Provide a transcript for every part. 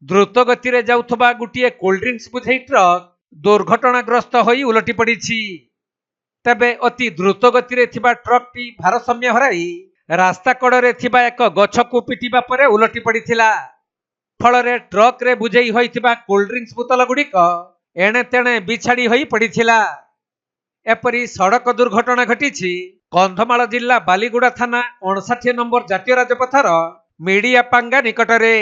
द्रुत गति रे जाउथबा गुटिए कोल्ड ड्रिंक्स बुझेई ट्रक दुर्घटनाग्रस्त होई उलटी पड़ी। तेबे अति द्रुत गति रे थिबा ट्रक टी भारसाम्य हराई रास्ता कड़े थिबा एक गछ को पिटिबा परे उलटी पड़िथिला। फलरे ट्रक रे बुझेई होइथिबा कोल्ड ड्रिंक्स बोतल गुड़िक एणे तेणे बिछाड़ी होई पड़िथिला। एपरी सड़क दुर्घटना घटिछि कंधमाल जिला बालीगुड़ा थाना 59 नंबर जातीय राजपथर मिडियापांगा निकटरे।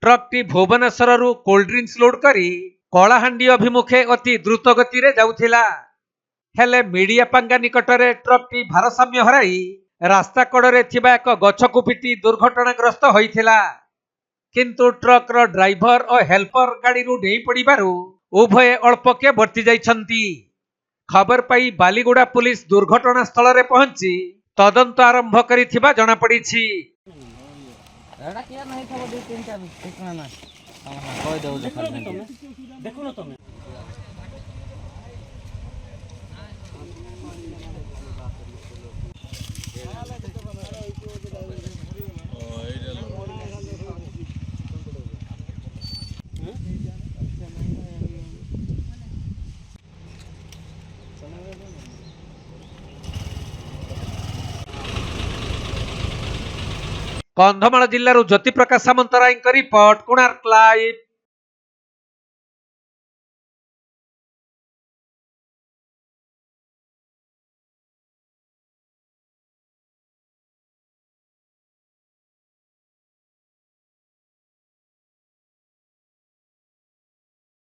ट्रक टी भुवनेश्वर कोल्ड ड्रिंक्स लोड करी कलाहांडी अभिमुखे अति द्रुत गति रे जाउथिला। हेले मिडियापांगा निकटरे ट्रक टी भारसाम्य हराई रास्ता कड़े थिबा एक गछ को पिटी दुर्घटनाग्रस्त होइथिला। किंतु ट्रक रो ड्राइवर और हेल्पर गाड़ी रु डेई पड़िबारु उभय अल्पके बर्ती जाइछंती। खबर पाई बालीगुड़ा पुलिस दुर्घटना स्थल रे पहुंची तदंत आरंभ करिथिबा जणा पड़िछि। एडा किया नहीं था वो दो तीन चार इतना ना हां कोई दो देखो ना तुम कंधमाल जिल्लारू ज्योति प्रकाश सामंतराय रिपोर्ट कोणार्क लाइव।